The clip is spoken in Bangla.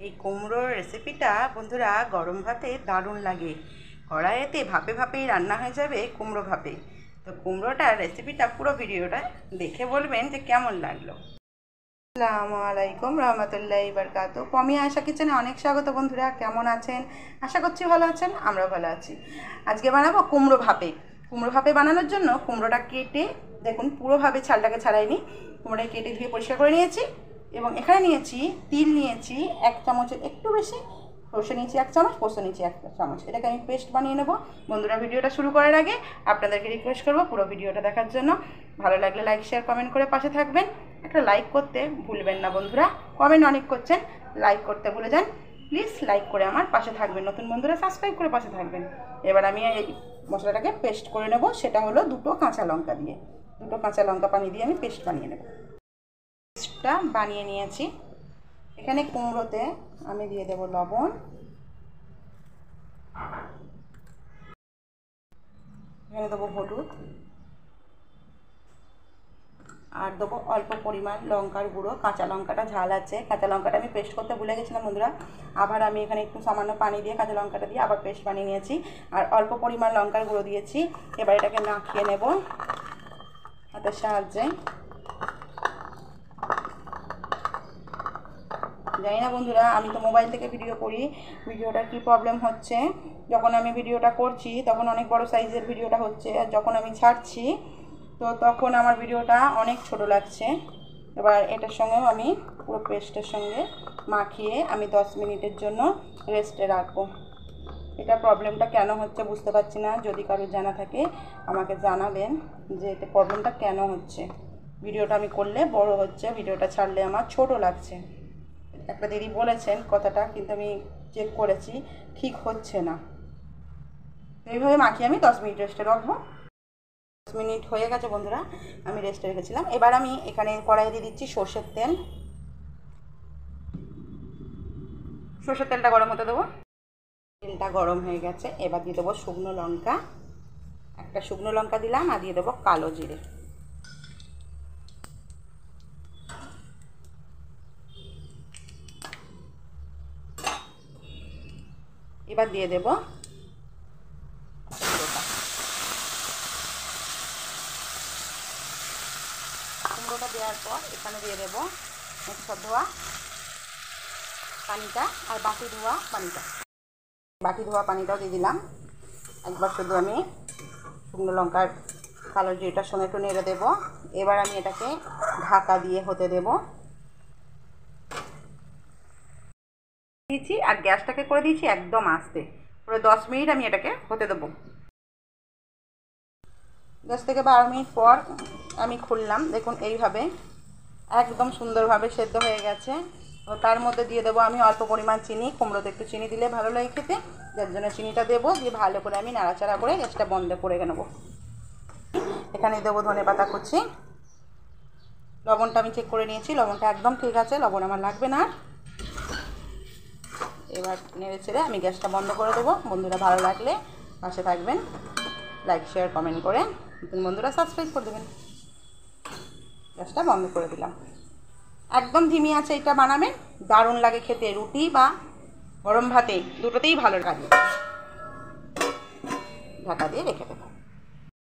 এই কুমড়োর রেসিপিটা বন্ধুরা গরম ভাতে দারুণ লাগে। কড়াইতে ভাপে ভাপেই রান্না হয়ে যাবে কুমড়ো ভাপে। তো কুমড়োটার রেসিপিটা পুরো ভিডিওটা দেখে বলবেন যে কেমন লাগলো। আসসালামু আলাইকুম রহমতুল্লাহি বারাকাতুহু। পমি আয়শা কিচেনে অনেক স্বাগত। বন্ধুরা কেমন আছেন? আশা করছি ভালো আছেন, আমরাও ভালো আছি। আজকে বানাবো কুমড়ো ভাপে। কুমড়ো ভাপে বানানোর জন্য কুমড়োটা কেটে দেখুন পুরোভাবে ছালটাকে ছাড়াইনি, কুমড়োটা কেটে ধুয়ে পরিষ্কার করে নিয়েছি। এবং এখানে নিয়েছি তিল, নিয়েছি 1 চামচের একটু বেশি, সরষে নিয়েছি 1 চামচ, পোস্ত নিয়েছি 1 চামচ। এটাকে আমি পেস্ট বানিয়ে নেব। বন্ধুরা ভিডিওটা শুরু করার আগে আপনাদেরকে রিকোয়েস্ট করবো পুরো ভিডিওটা দেখার জন্য। ভালো লাগলে লাইক শেয়ার কমেন্ট করে পাশে থাকবেন। একটা লাইক করতে ভুলবেন না বন্ধুরা, কমেন্ট অনেক করছেন, লাইক করতে ভুলে যান। প্লিজ লাইক করে আমার পাশে থাকবেন। নতুন বন্ধুরা সাবস্ক্রাইব করে পাশে থাকবেন। এবার আমি এই মশলাটাকে পেস্ট করে নেব। সেটা হলো 2 কাঁচা লঙ্কা দিয়ে, 2 কাঁচা লঙ্কা পানি দিয়ে আমি পেস্ট বানিয়ে নেব। পেস্টটা বানিয়ে নিয়েছি। এখানে কুমড়োতে আমি দিয়ে দেব লবণ, এখানে দেবো হলুদ, আর দেবো অল্প পরিমাণ লঙ্কার গুঁড়ো। কাঁচা লঙ্কাটা ঝাল আছে, কাঁচা লঙ্কাটা আমি পেস্ট করতে ভুলে গেছিলাম বন্ধুরা। আবার আমি এখানে একটু সামান্য পানি দিয়ে কাঁচা লঙ্কাটা দিয়ে আবার পেস্ট বানিয়ে নিয়েছি। আর অল্প পরিমাণ লঙ্কার গুঁড়ো দিয়েছি। এবার এটাকে মাখিয়ে নেব হাতের সাহায্যে। জানি না বন্ধুরা, আমি তো মোবাইল থেকে ভিডিও করি, ভিডিওটার কী প্রবলেম হচ্ছে। যখন আমি ভিডিওটা করছি তখন অনেক বড় সাইজের ভিডিওটা হচ্ছে, আর যখন আমি ছাড়ছি তো তখন আমার ভিডিওটা অনেক ছোট লাগছে। এবার এটার সঙ্গেও আমি পুরো পেস্টের সঙ্গে মাখিয়ে আমি 10 মিনিটের জন্য রেস্টে রাখবো। এটা প্রবলেমটা কেন হচ্ছে বুঝতে পারছি না। যদি কারোর জানা থাকে আমাকে জানাবেন যে এটা প্রবলেমটা কেন হচ্ছে। ভিডিওটা আমি করলে বড় হচ্ছে, ভিডিওটা ছাড়লে আমার ছোট লাগছে। একটা দিদি বলেছেন কথাটা, কিন্তু আমি চেক করেছি ঠিক হচ্ছে না। এইভাবে মাখিয়ে আমি 10 মিনিট রেস্টে রাখবো। 10 মিনিট হয়ে গেছে বন্ধুরা, আমি রেস্টে রেখেছিলাম। এবার আমি এখানে কড়াইয়ে দিয়ে দিচ্ছি সর্ষের তেল। সর্ষের তেলটা গরম হতে দেবো। তেলটা গরম হয়ে গেছে। এবার দিয়ে দেবো শুকনো লঙ্কা, একটা শুকনো লঙ্কা দিলাম, আর দিয়ে দেবো কালো জিরে। এবার দিয়ে দেব কুমড়োটা দেওয়ার পর এখানে দিয়ে দেবো সব ধোয়া পানিটা, আর বাকি ধোয়া পানিটাও দিয়ে দিলাম। একবার শুধু আমি শুকনো লঙ্কার কালো জিরেটার সঙ্গে একটু নেড়ে দেবো। এবার আমি এটাকে ঢাকা দিয়ে হতে দেব দিয়েছি, আর গ্যাসটাকে করে দিয়েছি একদম আস্তে। পুরো 10 মিনিট আমি এটাকে হতে দেবো। 10 থেকে 12 মিনিট পর আমি খুললাম, দেখুন এইভাবে একদম সুন্দরভাবে সেদ্ধ হয়ে গেছে। ও তার মধ্যে দিয়ে দেবো আমি অল্প পরিমাণ চিনি। কুমড়োতে একটু চিনি দিলে ভালো লাগে খেতে, যার জন্য চিনিটা দেবো। দিয়ে ভালো করে আমি নাড়াচাড়া করে গ্যাসটা বন্ধ করে নেবো। এখানে দেবো ধনেপাতা কুচি। লবণটা আমি চেক করে নিয়েছি, লবণটা একদম ঠিক আছে, লবণ আমার লাগবে না। এবার নেড়ে ছেড়ে আমি গ্যাসটা বন্ধ করে দেবো। বন্ধুরা ভালো লাগলে পাশে থাকবেন, লাইক শেয়ার কমেন্ট করে, নতুন বন্ধুরা সাবস্ক্রাইব করে দেবেন। গ্যাসটা বন্ধ করে দিলাম। একদম ধিমি আছে এটা বানাবেন, দারুণ লাগে খেতে। রুটি বা গরম ভাতে দুটোতেই ভালো লাগে। ঢাকা দিয়ে রেখে দেবো।